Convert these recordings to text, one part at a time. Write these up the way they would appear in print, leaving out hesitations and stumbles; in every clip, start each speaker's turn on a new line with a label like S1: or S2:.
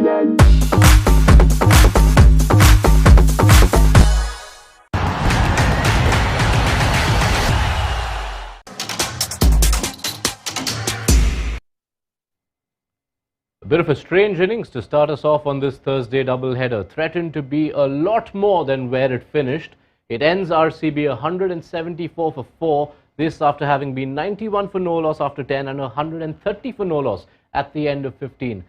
S1: A bit of a strange innings to start us off on this Thursday doubleheader. Threatened to be a lot more than where it finished. It ends RCB 174 for 4. This after having been 91 for no loss after 10 and 130 for no loss at the end of 15.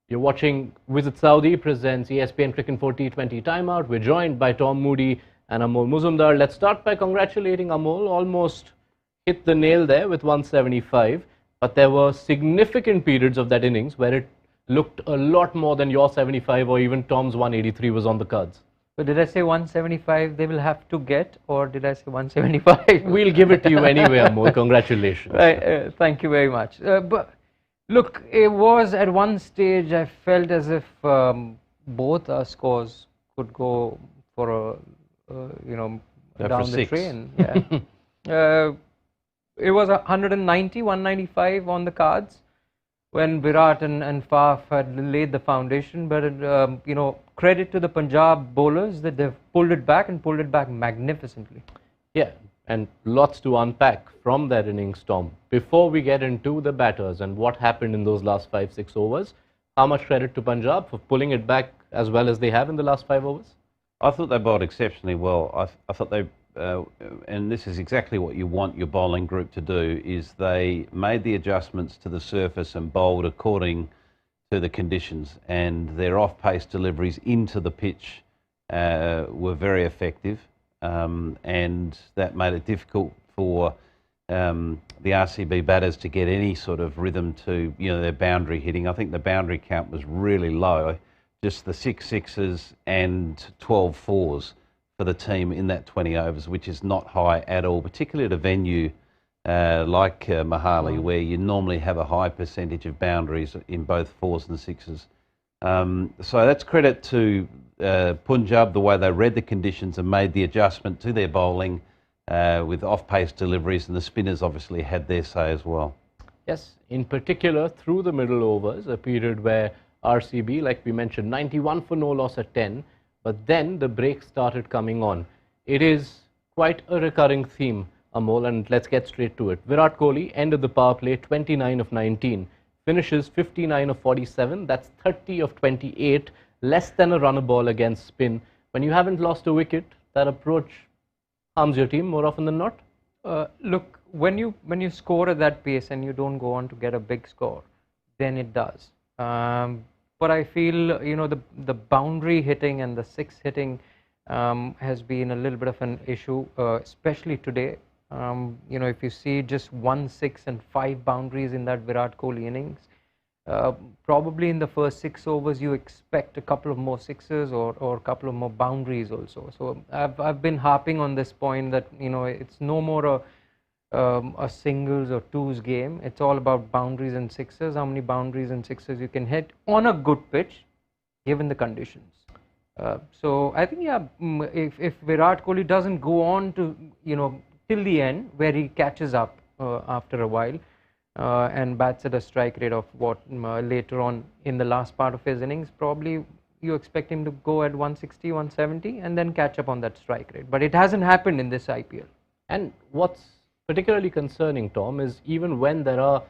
S1: You're watching Visit Saudi presents ESPNcricinfo T20 Timeout. We're joined by Tom Moody and Amol Muzumdar. Let's start by congratulating Amol. Almost hit the nail there with 175. But there were significant periods of that innings where it looked a lot more than your 75 or even Tom's 183 was on the cards.
S2: So did I say 175 they will have to get, or did I say 175?
S1: We'll give it to you anyway, Amol. Congratulations.
S2: Right, thank you very much. But look, it was at one stage I felt as if both our scores could go for down the
S1: six.
S2: train. Yeah. It was 190, 195 on the cards when Virat and Faf had laid the foundation, but credit to the Punjab bowlers that they've pulled it back and pulled it back magnificently.
S1: Yeah, and lots to unpack from that innings, Tom. Before we get into the batters and what happened in those last 5-6 overs, how much credit to Punjab for pulling it back as well as they have in the last 5 overs?
S3: I thought they bowled exceptionally well. I thought they, and this is exactly what you want your bowling group to do, is they made the adjustments to the surface and bowled according to the conditions, and their off-pace deliveries into the pitch were very effective, and that made it difficult for the RCB batters to get any sort of rhythm to their boundary hitting. I think the boundary count was really low, just the 6 sixes and 12 fours for the team in that 20 overs, which is not high at all, particularly at a venue like Mohali, where you normally have a high percentage of boundaries in both fours and sixes. So that's credit to Punjab, the way they read the conditions and made the adjustment to their bowling with off-pace deliveries, and the spinners obviously had their say as well.
S1: Yes, in particular through the middle overs, a period where RCB, like we mentioned, 91 for no loss at 10, but then the break started coming on. It is quite a recurring theme, Amol, and let's get straight to it. Virat Kohli ended the power play 29 of 19, finishes 59 of 47, that's 30 of 28, less than a run a ball against spin. When you haven't lost a wicket, that approach harms your team more often than not?
S2: Look, when you score at that pace and you don't go on to get a big score, then it does. But I feel, the boundary hitting and the six hitting has been a little bit of an issue, especially today. If you see just 1 6 and 5 boundaries in that Virat Kohli innings, probably in the first 6 overs you expect a couple of more sixes or a couple of more boundaries also. So I've been harping on this point that it's no more a singles or twos game. It's all about boundaries and sixes, how many boundaries and sixes you can hit on a good pitch given the conditions. So I think if Virat Kohli doesn't go on to till the end where he catches up after a while and bats at a strike rate of what later on in the last part of his innings, probably you expect him to go at 160, 170 and then catch up on that strike rate. But it hasn't happened in this IPL.
S1: And what's particularly concerning, Tom, is even when there are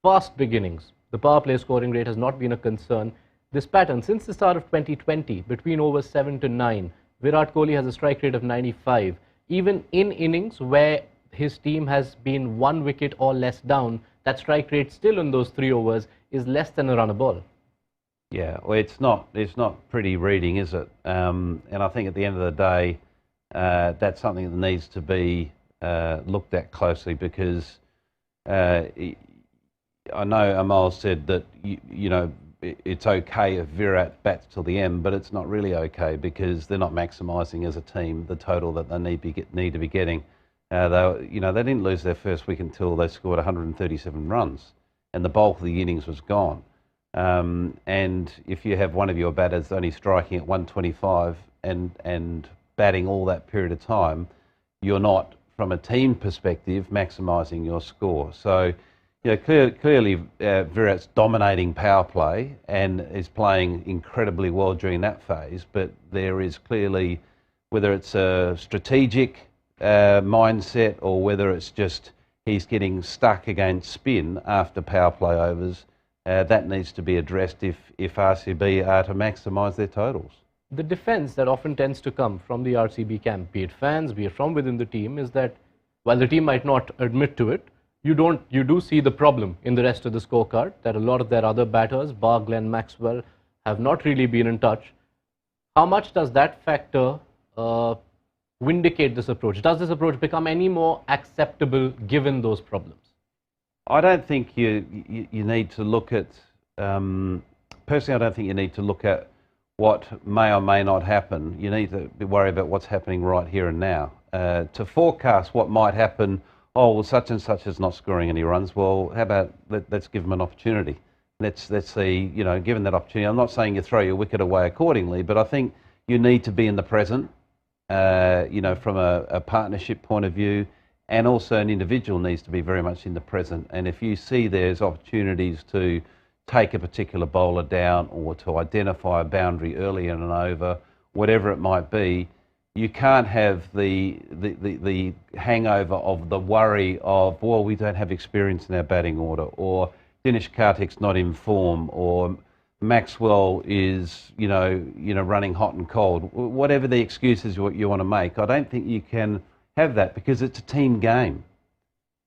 S1: fast beginnings, the power play scoring rate has not been a concern. This pattern, since the start of 2020, between overs 7 to 9, Virat Kohli has a strike rate of 95. Even in innings where his team has been 1 wicket or less down, that strike rate still in those 3 overs is less than a run a ball.
S3: Yeah, well, it's not pretty reading, is it? And I think at the end of the day, that's something that needs to be looked at closely, because I know Amol said that it's okay if Virat bats till the end, but it's not really okay because they're not maximising as a team the total that they need to be getting. They didn't lose their first wicket until they scored 137 runs, and the bulk of the innings was gone. And if you have one of your batters only striking at 125 and batting all that period of time, you're not, from a team perspective, maximising your score. So Yeah, clearly Virat's dominating power play and is playing incredibly well during that phase, but there is clearly, whether it's a strategic mindset or whether it's just he's getting stuck against spin after power play overs, that needs to be addressed if RCB are to maximise their totals.
S1: The defence that often tends to come from the RCB camp, be it fans, be it from within the team, is that while the team might not admit to it, you do see the problem in the rest of the scorecard, that a lot of their other batters, bar Glenn Maxwell, have not really been in touch. How much does that factor vindicate this approach? Does this approach become any more acceptable given those problems?
S3: I don't think you need to look at, personally I don't think you need to look at what may or may not happen. You need to be worried about what's happening right here and now. To forecast what might happen, oh, well, such and such is not scoring any runs. Well, how about let's give them an opportunity. Let's see, you know, given that opportunity. I'm not saying you throw your wicket away accordingly, but I think you need to be in the present, you know, from a partnership point of view, and also an individual needs to be very much in the present. And if you see there's opportunities to take a particular bowler down or to identify a boundary early in an over, whatever it might be, you can't have the hangover of the worry of, well, we don't have experience in our batting order, or Dinesh Karthik's not in form, or Maxwell is, you know, running hot and cold. Whatever the excuses you want to make, I don't think you can have that, because it's a team game.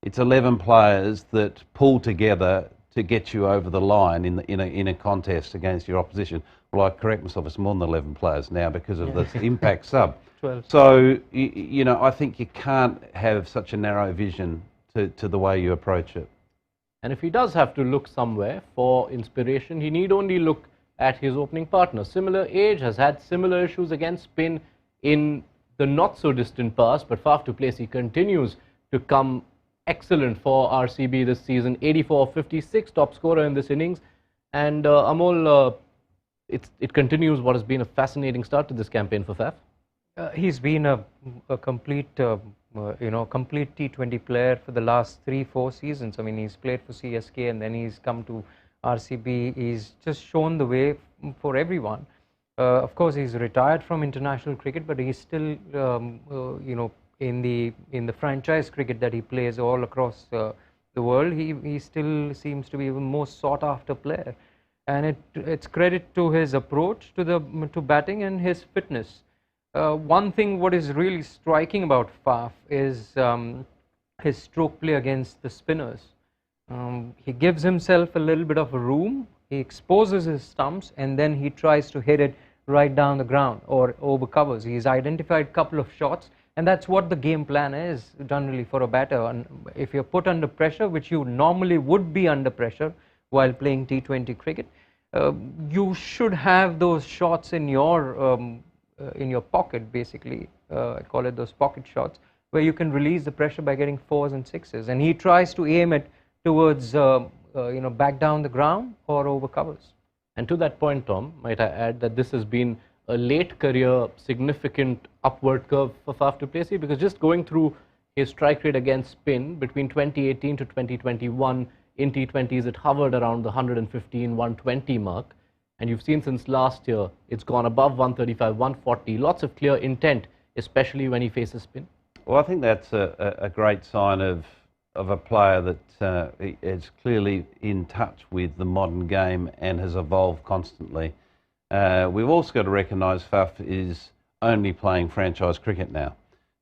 S3: It's 11 players that pull together to get you over the line in a contest against your opposition. Well, I correct myself, it's more than 11 players now because of the impact sub.
S1: 12.
S3: So, you know, I think you can't have such a narrow vision to the way you approach it.
S1: And if he does have to look somewhere for inspiration, he need only look at his opening partner. Similar age, has had similar issues against spin in the not so distant past, but Faf du Plessis continues to come excellent for RCB this season. 84-56, top scorer in this innings. And Amol, it continues what has been a fascinating start to this campaign for Faf.
S2: He's been a complete, complete T20 player for the last 3-4 seasons. I mean, he's played for CSK and then he's come to RCB. He's just shown the way for everyone. Of course, he's retired from international cricket, but he's still, in the franchise cricket that he plays all across the world, he still seems to be the most sought-after player. And it's credit to his approach to batting and his fitness. One thing what is really striking about Faf is his stroke play against the spinners. He gives himself a little bit of room, he exposes his stumps, and then he tries to hit it right down the ground or over covers. He's identified a couple of shots, and that's what the game plan is generally for a batter. And if you're put under pressure, which you normally would be under pressure while playing T20 cricket, you should have those shots in your pocket, basically. I call it those pocket shots, where you can release the pressure by getting 4s and 6s. And he tries to aim it towards, back down the ground or over covers.
S1: And to that point, Tom, might I add that this has been a late career significant upward curve for Faf du Plessis, because just going through his strike rate against spin between 2018 to 2021 in T20s, it hovered around the 115, 120 mark. And you've seen since last year, it's gone above 135, 140. Lots of clear intent, especially when he faces spin.
S3: Well, I think that's a great sign of a player that is clearly in touch with the modern game and has evolved constantly. We've also got to recognise Faf is only playing franchise cricket now.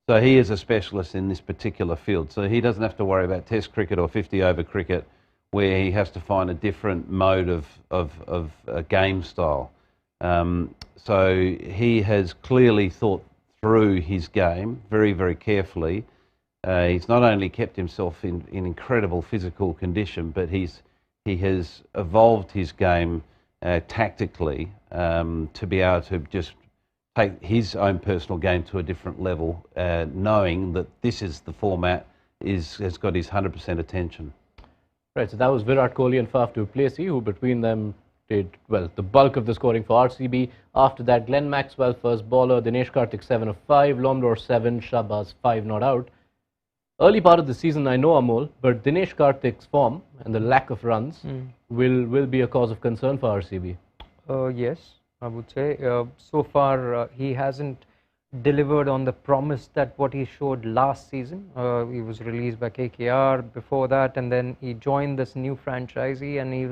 S3: So he is a specialist in this particular field. So he doesn't have to worry about test cricket or 50-over cricket, where he has to find a different mode of a game style. So he has clearly thought through his game very, very carefully. He's not only kept himself in incredible physical condition, but he has evolved his game tactically to be able to just take his own personal game to a different level, knowing that this is the format, has got his 100% attention.
S1: Right, so that was Virat Kohli and Faf du Plessis, who between them did, well, the bulk of the scoring for RCB. After that, Glenn Maxwell, first bowler, Dinesh Karthik 7 of 5, Lomdor 7, Shahbaz 5 not out. Early part of the season, I know Amol, but Dinesh Karthik's form and the lack of runs will be a cause of concern for RCB.
S2: Yes, I would say. So far, he hasn't delivered on the promise that what he showed last season. He was released by KKR before that, and then he joined this new franchisee, and he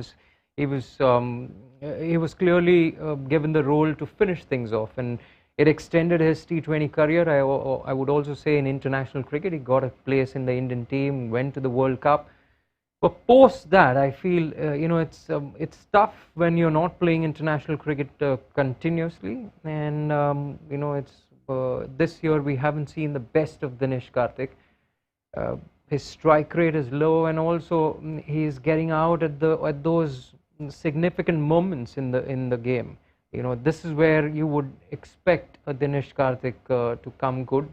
S2: was clearly given the role to finish things off, and it extended his T20 career. I would also say in international cricket, he got a place in the Indian team, went to the World Cup. But post that, I feel it's tough when you're not playing international cricket continuously, and this year we haven't seen the best of Dinesh Karthik. His strike rate is low, and also he's getting out at those significant moments in the game. This is where you would expect a Dinesh Karthik to come good.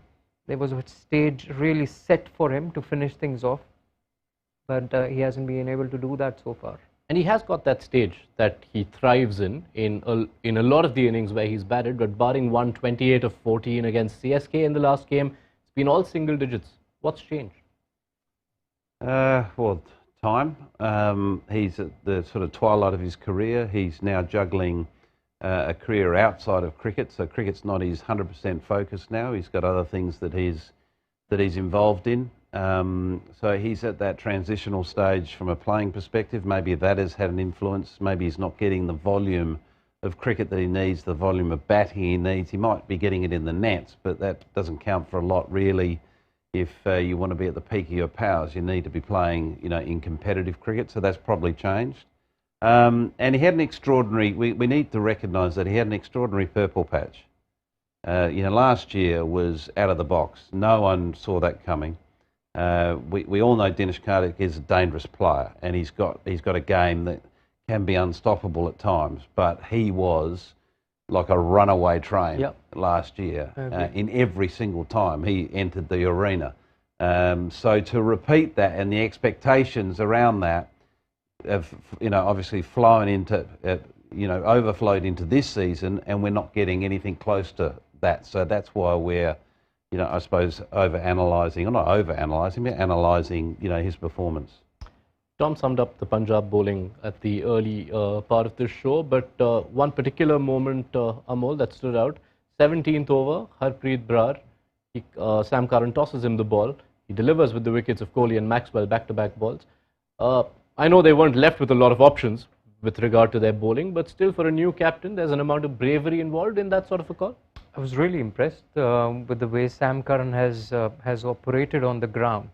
S2: There was a stage really set for him to finish things off, but he hasn't been able to do that so far.
S1: And he has got that stage that he thrives in a lot of the innings where he's batted, but barring 128 of 14 against CSK in the last game, it's been all single digits. What's changed?
S3: Well, time. He's at the sort of twilight of his career. He's now juggling a career outside of cricket, so cricket's not his 100% focus now. He's got other things that he's involved in. So he's at that transitional stage from a playing perspective. Maybe that has had an influence. Maybe he's not getting the volume of cricket that he needs, the volume of batting he needs. He might be getting it in the nets, but that doesn't count for a lot really. If you want to be at the peak of your powers, you need to be playing, in competitive cricket. So that's probably changed. And he had an extraordinary. We need to recognise that he had an extraordinary purple patch. Last year was out of the box. No one saw that coming. We all know Dinesh Karthik is a dangerous player, and he's got a game that can be unstoppable at times. But he was like a runaway train last year in every single time he entered the arena. So to repeat that, and the expectations around that have obviously flown into overflowed into this season, and we're not getting anything close to that. So that's why we're I suppose over-analysing, or not over-analysing, but analysing, his performance.
S1: Tom summed up the Punjab bowling at the early part of this show, but one particular moment, Amol, that stood out, 17th over, Harpreet Brar, Sam Curran tosses him the ball, he delivers with the wickets of Kohli and Maxwell back-to-back balls. I know they weren't left with a lot of options with regard to their bowling, but still for a new captain, there's an amount of bravery involved in that sort of a call.
S2: I was really impressed with the way Sam Curran has operated on the ground.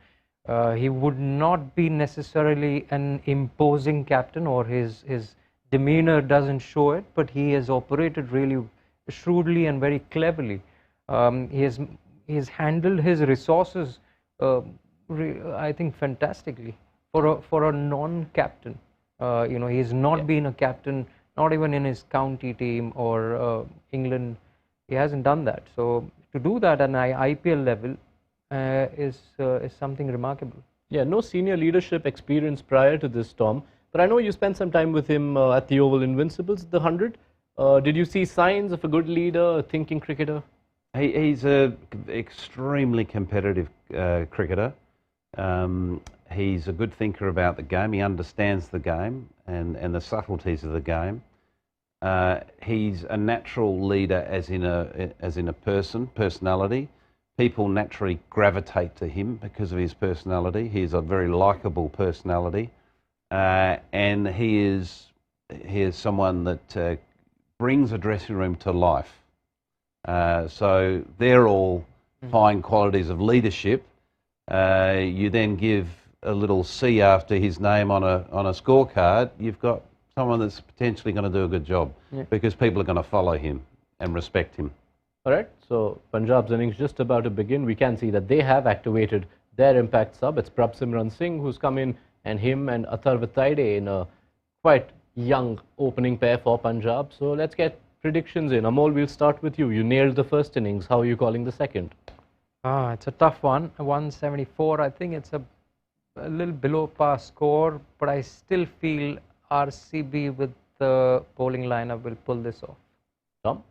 S2: He would not be necessarily an imposing captain, or his demeanor doesn't show it, but he has operated really shrewdly and very cleverly. He has handled his resources, I think, fantastically for a non-captain. He has not been a captain, not even in his county team or England. He hasn't done that. So to do that at an IPL level is something remarkable.
S1: Yeah, no senior leadership experience prior to this, Tom. But I know you spent some time with him at the Oval Invincibles, the 100. Did you see signs of a good leader, a thinking cricketer?
S3: He's an extremely competitive cricketer. He's a good thinker about the game. He understands the game and the subtleties of the game. He's a natural leader as in a personality. People naturally gravitate to him because of his personality. He is a very likable personality, and he is someone that brings a dressing room to life. So they're all fine qualities of leadership. You then give a little C after his name on a scorecard. You've got someone that's potentially going to do a good job, because people are going to follow him and respect him.
S1: All right, so Punjab's innings just about to begin. We can see that they have activated their impact sub. It's Prabsimran Singh who's come in, and him and Atharva Taide in a quite young opening pair for Punjab. So let's get predictions in. Amol, we'll start with you. You nailed the first innings. How are you calling the second?
S2: It's a tough one. 174. I think it's a little below par score, but I still feel RCB with the bowling lineup will pull this off.
S1: Tom?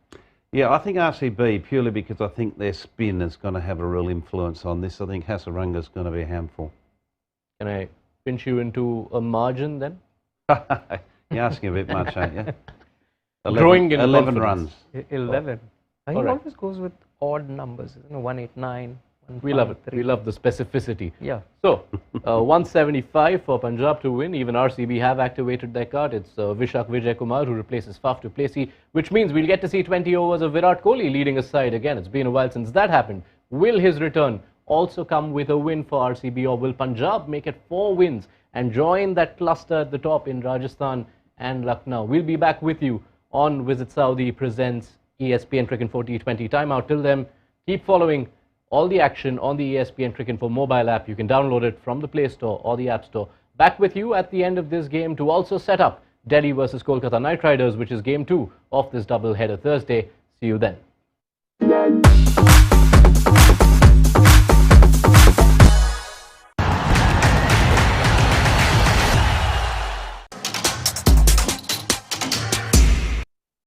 S3: Yeah, I think RCB, purely because I think their spin is going to have a real influence on this. I think Hasarunga's going to be a handful.
S1: Can I pinch you into a margin then?
S3: You're asking a bit much, aren't you?
S1: Growing in
S3: 11
S1: confidence.
S3: runs.
S2: 11. He
S1: Alright.
S2: always goes with odd numbers, 189.
S1: We love it. We love the specificity.
S2: Yeah.
S1: So, 175 for Punjab to win. Even RCB have activated their card. It's Vishak Vijay Kumar who replaces Faf to Plessis, which means we'll get to see 20 overs of Virat Kohli leading a side again. It's been a while since that happened. Will his return also come with a win for RCB, or will Punjab make it 4 wins and join that cluster at the top in Rajasthan and Lucknow? We'll be back with you on Visit Saudi presents ESPNcricinfo T20 Time. Till then, keep following all the action on the ESPNcricinfo mobile app. You can download it from the Play Store or the App Store. Back with you at the end of this game to also set up Delhi versus Kolkata Knight Riders, which is game 2 of this double-header Thursday. See you then.